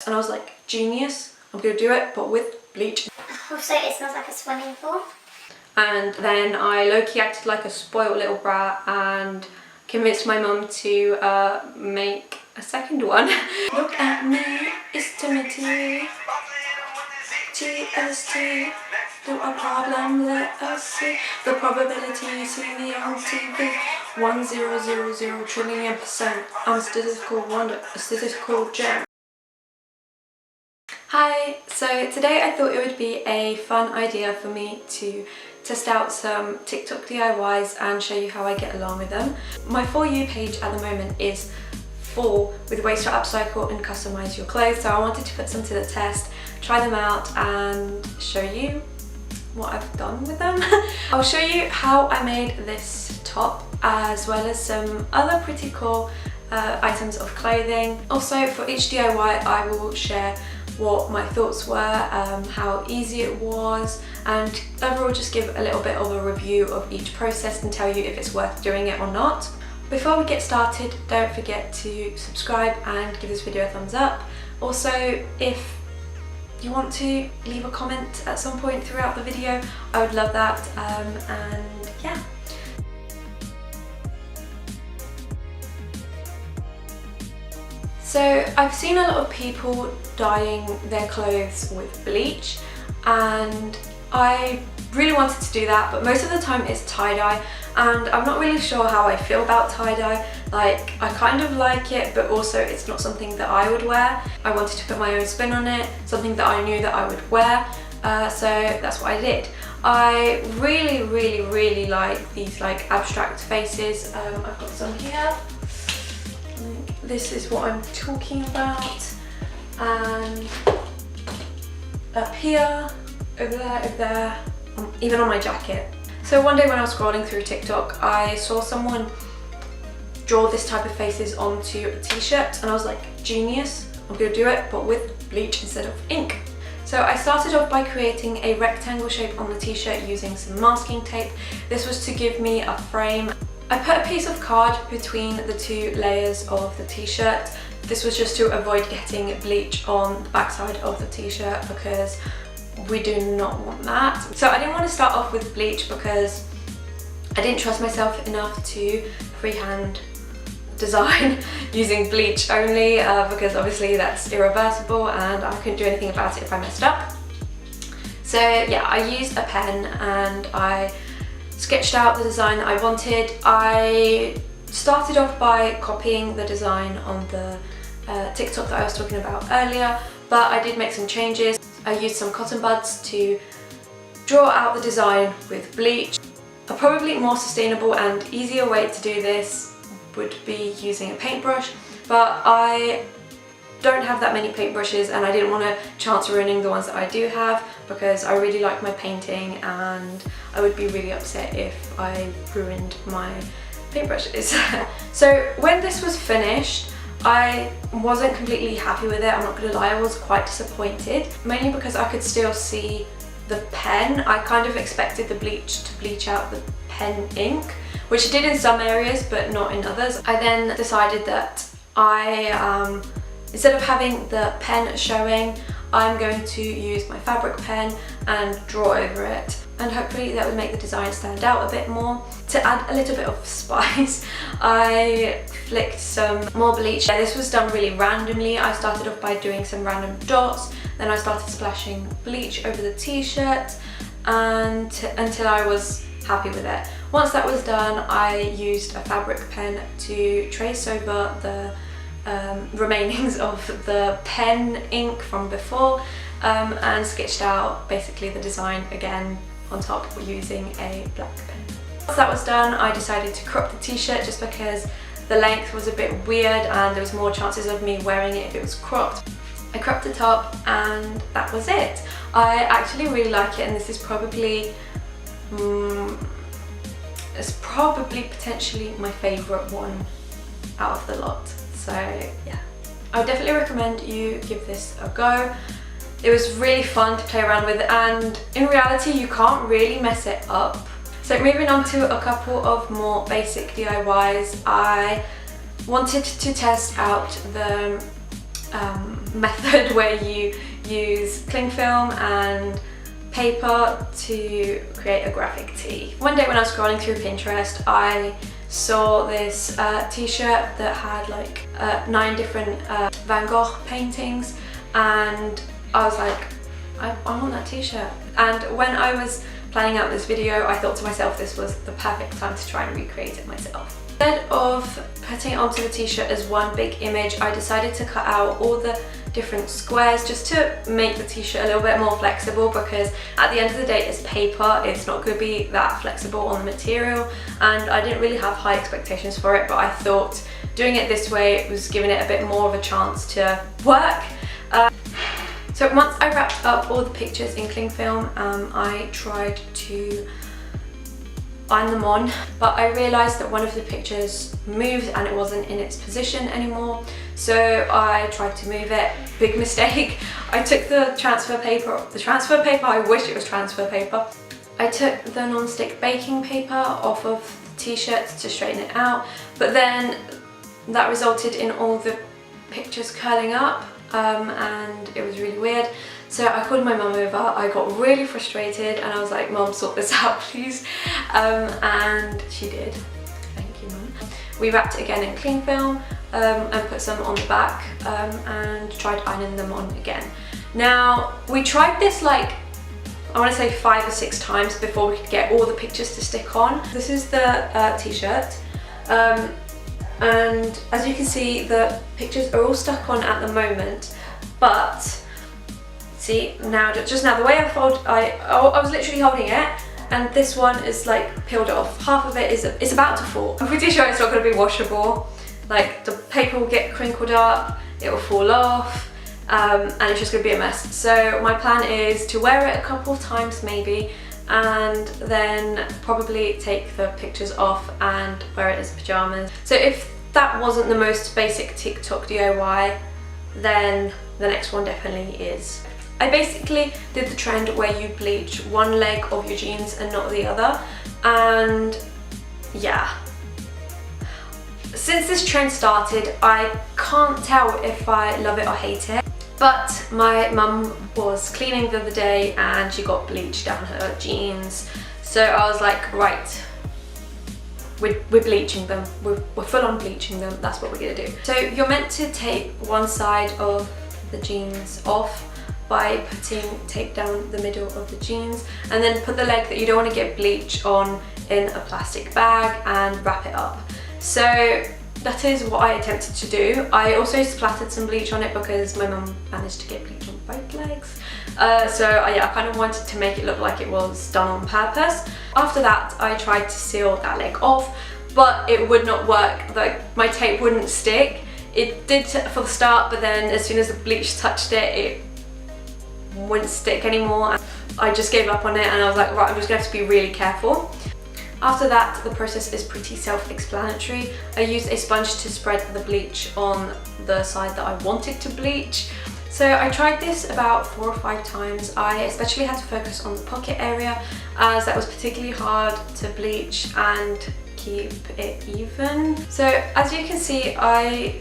And I was like, genius, I'm gonna do it, but with bleach. Also, it smells like a swimming pool. And then I low-key acted like a spoiled little brat and convinced my mum to make a second one. Look at me, it's Timothy. TST, do a problem, let us see. The probability you see me on TV. 1000 trillion%. I'm a statistical wonder, a statistical gem. Hi, so today I thought it would be a fun idea for me to test out some TikTok DIYs and show you how I get along with them. My For You page at the moment is full with ways to upcycle and customize your clothes, so I wanted to put some to the test, try them out and show you what I've done with them. I'll show you how I made this top as well as some other pretty cool items of clothing. Also for each DIY I will share what my thoughts were, how easy it was, and overall just give a little bit of a review of each process and tell you if it's worth doing it or not. Before we get started, don't forget to subscribe and give this video a thumbs up. Also, if you want to leave a comment at some point throughout the video, I would love that, and yeah. So I've seen a lot of people dyeing their clothes with bleach, and I really wanted to do that, but most of the time it's tie-dye and I'm not really sure how I feel about tie-dye. Like, I kind of like it, but also it's not something that I would wear. I wanted to put my own spin on it, something that I knew that I would wear, so that's what I did. I really like these like abstract faces. I've got some here. This is what I'm talking about, and up here, over there, even on my jacket. So one day when I was scrolling through TikTok, I saw someone draw this type of faces onto a t-shirt and I was like, genius, I'm gonna do it, but with bleach instead of ink. So I started off by creating a rectangle shape on the t-shirt using some masking tape. This was to give me a frame. I put a piece of card between the two layers of the t-shirt. This was just to avoid getting bleach on the backside of the t-shirt because we do not want that. So I didn't want to start off with bleach because I didn't trust myself enough to freehand design using bleach only, because obviously that's irreversible and I couldn't do anything about it if I messed up. So yeah, I used a pen and I sketched out the design that I wanted. I started off by copying the design on the TikTok that I was talking about earlier, but I did make some changes. I used some cotton buds to draw out the design with bleach. A probably more sustainable and easier way to do this would be using a paintbrush, but I don't have that many paintbrushes and I didn't want to chance ruining the ones that I do have because I really like my painting and I would be really upset if I ruined my paintbrushes. So when this was finished, I wasn't completely happy with it, I'm not gonna lie, I was quite disappointed, mainly because I could still see the pen. I kind of expected the bleach to bleach out the pen ink, which it did in some areas but not in others. I then decided that instead of having the pen showing, I'm going to use my fabric pen and draw over it, and hopefully that would make the design stand out a bit more. To add a little bit of spice, I flicked some more bleach. This was done really randomly. I started off by doing some random dots, then I started splashing bleach over the t-shirt and until I was happy with it. Once that was done, I used a fabric pen to trace over the remainings of the pen ink from before, and sketched out basically the design again on top using a black pen. Once that was done, I decided to crop the t-shirt just because the length was a bit weird and there was more chances of me wearing it if it was cropped. I cropped the top and that was it. I actually really like it, and this is probably potentially my favourite one out of the lot. So yeah, I would definitely recommend you give this a go. It was really fun to play around with, and in reality you can't really mess it up. So moving on to a couple of more basic DIYs, I wanted to test out the method where you use cling film and paper to create a graphic tee. One day when I was scrolling through Pinterest, I saw this t-shirt that had like 9 different Van Gogh paintings, and I was like, I want that t-shirt. And when I was planning out this video, I thought to myself this was the perfect time to try and recreate it myself. Instead of putting it onto the t-shirt as one big image, I decided to cut out all the different squares just to make the t-shirt a little bit more flexible, because at the end of the day it's paper, it's not going to be that flexible on the material, and I didn't really have high expectations for it, but I thought doing it this way was giving it a bit more of a chance to work. So once I wrapped up all the pictures in cling film, I tried to iron them on, but I realised that one of the pictures moved and it wasn't in its position anymore, so I tried to move it. Big mistake. I took the transfer paper, I wish it was transfer paper. I took the non-stick baking paper off of the t-shirt to straighten it out, but then that resulted in all the pictures curling up, and it was really weird. So I called my mum over, I got really frustrated and I was like, Mum, sort this out please. And she did. Thank you, Mum. We wrapped it again in cling film and put some on the back and tried ironing them on again. Now, we tried this like, I want to say 5 or 6 times before we could get all the pictures to stick on. This is the t-shirt. And as you can see, the pictures are all stuck on at the moment, but see now, just now the way I fold, I was literally holding it, and this one is like peeled off. Half of it is about to fall. I'm pretty sure it's not going to be washable. Like the paper will get crinkled up, it will fall off, and it's just going to be a mess. So my plan is to wear it a couple of times maybe, and then probably take the pictures off and wear it as pajamas. So if that wasn't the most basic TikTok DIY, then the next one definitely is. I basically did the trend where you bleach one leg of your jeans and not the other, and yeah. Since this trend started, I can't tell if I love it or hate it. But my mum was cleaning the other day and she got bleach down her jeans. So I was like, right, we're bleaching them. We're full on bleaching them. That's what we're gonna do. So you're meant to tape one side of the jeans off by putting tape down the middle of the jeans, and then put the leg that you don't want to get bleach on in a plastic bag and wrap it up. So that is what I attempted to do. I also splattered some bleach on it because my mum managed to get bleach on both legs. Yeah, I kind of wanted to make it look like it was done on purpose. After that, I tried to seal that leg off, but it would not work. Like, my tape wouldn't stick. It did for the start, but then as soon as the bleach touched it, it wouldn't stick anymore. I just gave up on it and I was like, right, I'm just gonna have to be really careful. After that, the process is pretty self-explanatory. I used a sponge to spread the bleach on the side that I wanted to bleach. So I tried this about 4 or 5 times. I especially had to focus on the pocket area, as that was particularly hard to bleach and keep it even. So as you can see, I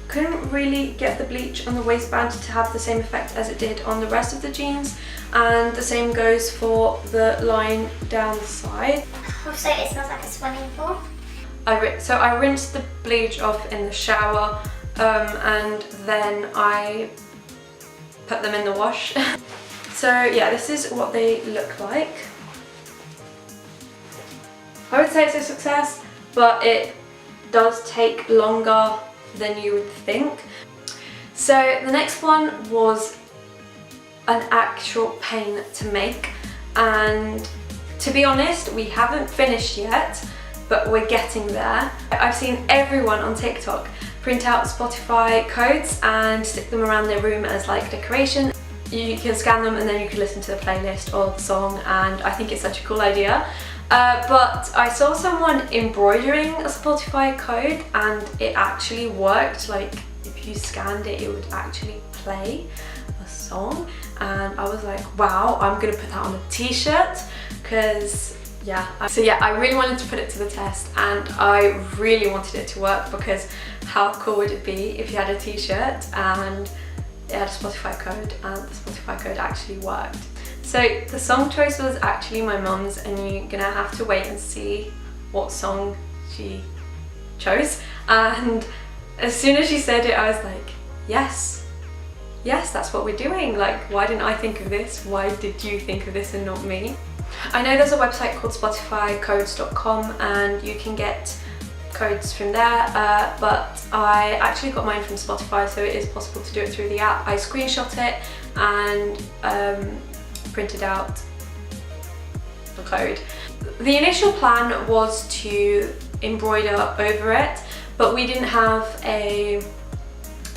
couldn't really get the bleach on the waistband to have the same effect as it did on the rest of the jeans, and the same goes for the line down the side. Also, it smells like a swimming pool. So I rinsed the bleach off in the shower, and then I put them in the wash. So yeah, this is what they look like. I would say it's a success, but it does take longer than you would think. So the next one was an actual pain to make, and to be honest, we haven't finished yet, but we're getting there. I've seen everyone on TikTok print out Spotify codes and stick them around their room as like decoration. You can scan them and then you can listen to the playlist or the song, and I think it's such a cool idea. But I saw someone embroidering a Spotify code and it actually worked. Like, if you scanned it, it would actually play a song, and I was like, wow, I'm gonna put that on a t-shirt, because yeah. So yeah, I really wanted to put it to the test, and I really wanted it to work, because how cool would it be if you had a t-shirt and it had a Spotify code, and the Spotify code actually worked. So the song choice was actually my mum's, and you're gonna have to wait and see what song she chose. And as soon as she said it, I was like, yes, that's what we're doing. Like, why didn't I think of this? Why did you think of this and not me? I know there's a website called spotifycodes.com, and you can get codes from there, but I actually got mine from Spotify, so it is possible to do it through the app. I screenshot it and printed out the code. The initial plan was to embroider over it, but we didn't have a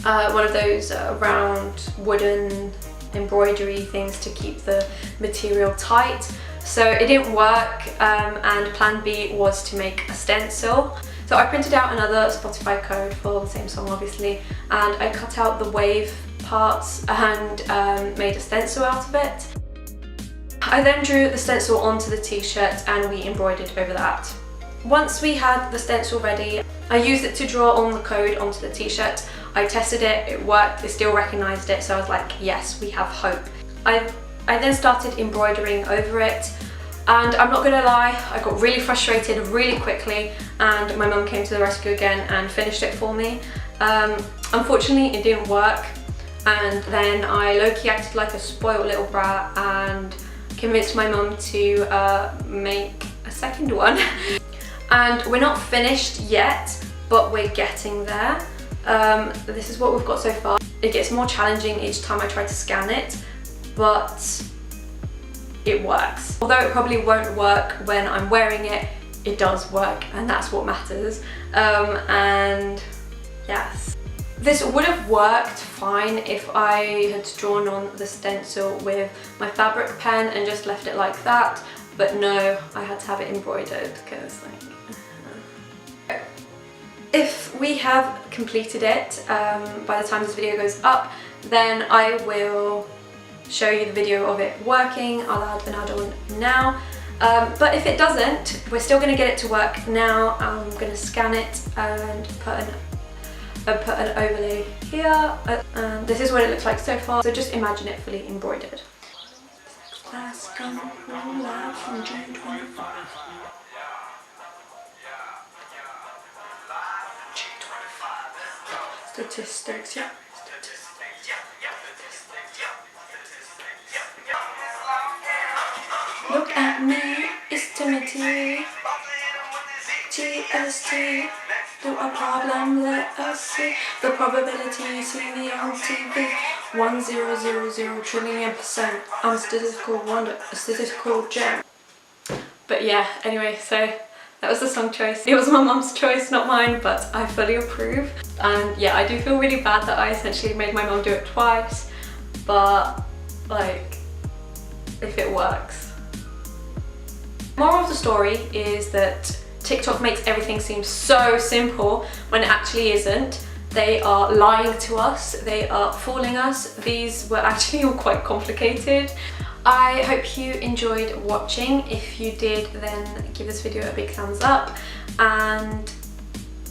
one of those round wooden embroidery things to keep the material tight, so it didn't work, and plan B was to make a stencil. So I printed out another Spotify code for the same song, obviously, and I cut out the wave parts and made a stencil out of it. I then drew the stencil onto the t-shirt and we embroidered over that. Once we had the stencil ready, I used it to draw on the code onto the t-shirt. I tested it, it worked, it still recognised it, so I was like, yes, we have hope. I then started embroidering over it, and I'm not gonna lie, I got really frustrated really quickly, and my mum came to the rescue again and finished it for me. Unfortunately, it didn't work, and then I low-key acted like a spoiled little brat and convinced my mum to make a second one. And we're not finished yet, but we're getting there. This is what we've got so far. It gets more challenging each time I try to scan it, but it works. Although it probably won't work when I'm wearing it, it does work, and that's what matters. And yes. This would have worked fine if I had drawn on the stencil with my fabric pen and just left it like that, but no, I had to have it embroidered because like... If we have completed it by the time this video goes up, then I will show you the video of it working. I'll add an add-on now. But if it doesn't, we're still going to get it to work now. I'm going to scan it and put an overlay here. This is what it looks like so far, so just imagine it fully embroidered. Statistics, yeah. Look at me, it's Timothy. TST, do a problem, let us see. The probability you see me on TV. 1000 trillion%. I'm a statistical wonder, a statistical gem. But yeah, anyway, so that was the song choice. It was my mum's choice, not mine, but I fully approve. And yeah, I do feel really bad that I essentially made my mum do it twice, but like, if it works. Moral of the story is that TikTok makes everything seem so simple when it actually isn't. They are lying to us, they are fooling us. These were actually all quite complicated. I hope you enjoyed watching. If you did, then give this video a big thumbs up, and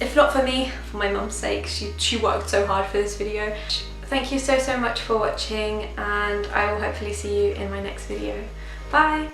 if not for me, for my mum's sake, she worked so hard for this video. Thank you so much for watching, and I will hopefully see you in my next video. Bye!